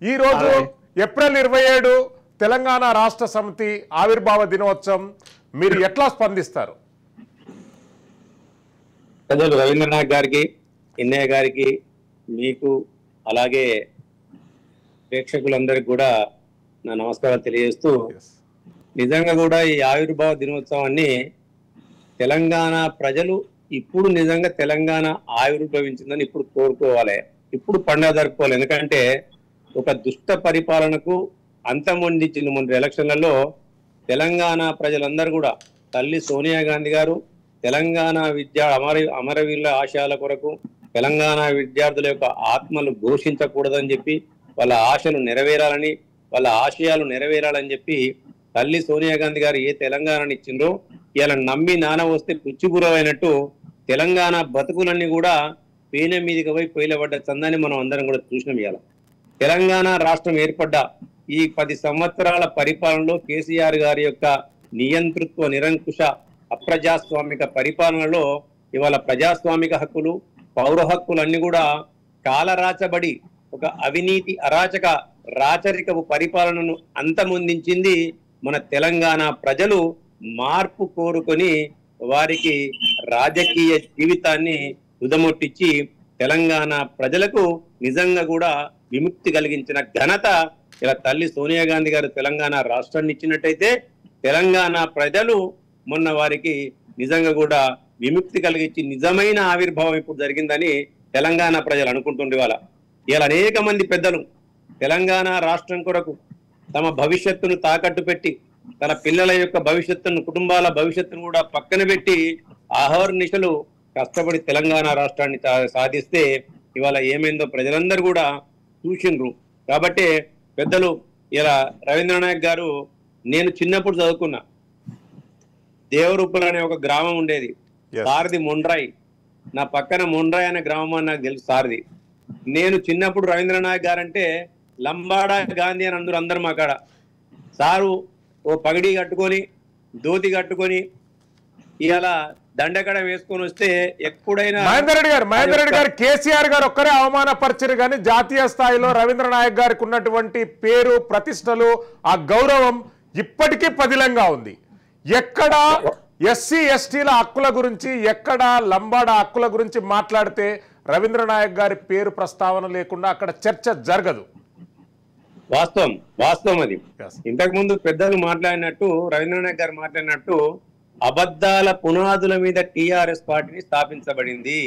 ఈ రోజు ఏప్రిల్ 27 తెలంగాణ రాష్ట్ర సమితి ఆవిర్భావ దినోత్సవం మీరు ఎట్లా స్పందిస్తారు? ప్రజలు రవీంద్రనాథ్ గారికి, ఇన్నయ్య గారికి, మీకు అలాగే ప్రేక్షకులందరికీ కూడా నా నమస్కారాలు తెలియజేస్తూ, నిజంగా కూడా ఈ ఆవిర్భావ దినోత్సవాన్ని తెలంగాణ ప్రజలు ఇప్పుడు నిజంగా తెలంగాణ ఆవిర్భవించిందని ఇప్పుడు కోరుకోవాలి, ఇప్పుడు పండుగ జరుపుకోవాలి. ఎందుకంటే ఒక దుష్ట పరిపాలనకు అంతమొందించిన మొన్న ఎలక్షన్లలో తెలంగాణ ప్రజలందరూ కూడా తల్లి సోనియా గాంధీ గారు తెలంగాణ అమరవీరుల ఆశయాల కొరకు తెలంగాణ విద్యార్థుల యొక్క ఆత్మలు ఘోషించకూడదని చెప్పి, వాళ్ళ ఆశలు నెరవేరాలని, వాళ్ళ ఆశయాలు నెరవేరాలని చెప్పి తల్లి సోనియా గాంధీ గారు ఏ తెలంగాణని ఇచ్చిండ్రో ఇలా నమ్మి నాన వస్తే పిచ్చిగురవైనట్టు తెలంగాణ బతుకులన్నీ కూడా పేన మీదకి పోయి పొయ్యిలబడ్డ చందాన్ని మనం అందరం కూడా చూసినాం. ఇవాళ తెలంగాణ రాష్ట్రం ఏర్పడ్డ ఈ 10 సంవత్సరాల పరిపాలనలో కేసీఆర్ గారి యొక్క నియంతృత్వ నిరంకుశ అప్రజాస్వామిక పరిపాలనలో ఇవాళ ప్రజాస్వామిక హక్కులు, పౌర హక్కులన్నీ కూడా కాలరాచబడి ఒక అవినీతి అరాచక రాచరికపు పరిపాలనను అంతమొందించింది మన తెలంగాణ ప్రజలు. మార్పు కోరుకొని వారికి రాజకీయ జీవితాన్ని ఉదమొట్టించి తెలంగాణ ప్రజలకు నిజంగా కూడా విముక్తి కలిగించిన ఘనత ఇలా తల్లి సోనియా గాంధీ గారు తెలంగాణ రాష్ట్రాన్ని ఇచ్చినట్టయితే తెలంగాణ ప్రజలు మొన్న వారికి నిజంగా కూడా విముక్తి కలిగించి నిజమైన ఆవిర్భావం ఇప్పుడు జరిగిందని తెలంగాణ ప్రజలు అనుకుంటుండే. ఇలా అనేక మంది పెద్దలు తెలంగాణ రాష్ట్రం కొరకు తమ భవిష్యత్తును తాకట్టు పెట్టి తన పిల్లల యొక్క భవిష్యత్తును, కుటుంబాల భవిష్యత్తును కూడా పక్కన పెట్టి అహర్నిశలు కష్టపడి తెలంగాణ రాష్ట్రాన్ని సాధిస్తే ఇవాళ ఏమైందో ప్రజలందరూ కూడా చూసిండ్రు. కాబట్టి పెద్దలు ఇలా రవీంద్రనాథ్ గారు, నేను చిన్నప్పుడు చదువుకున్నా, దేవరూపల్ అనే ఒక గ్రామం ఉండేది, సారది మొండ్రాయి, నా పక్కన మొండ్రాయి అనే గ్రామం అని నాకు తెలుసు సారది. నేను చిన్నప్పుడు రవీంద్రనాథ్ గారు అంటే లంబాడా గాంధీ అని అందరూ మాకాడ. సారు ఓ పగడి కట్టుకొని, ధోతి కట్టుకొని, ఇలా దండకడ వేసుకొని వస్తే ఎప్పుడైనా మహేందర్ రెడ్డి గారు కేసీఆర్ గారు ఒక్కరే అవమానపరిచారు కానీ జాతీయ స్థాయిలో రవీంద్రనాథ్ గారికి ఉన్నటువంటి పేరు, ప్రతిష్టలు, ఆ గౌరవం ఇప్పటికీ పదిలంగా ఉంది. ఎక్కడ ఎస్సీ ఎస్టీల హక్కుల గురించి, ఎక్కడ లంబాడా హక్కుల గురించి మాట్లాడితే రవీంద్రనాథ్ గారి పేరు ప్రస్తావన లేకుండా అక్కడ చర్చ జరగదు. వాస్తవం అది. ఇంతకు ముందు పెద్దలు మాట్లాడినట్టు, రవీంద్రనాథ్ గారు మాట్లాడినట్టు, అబద్ధాల పునాదుల మీద టిఆర్ఎస్ పార్టీని స్థాపించబడింది.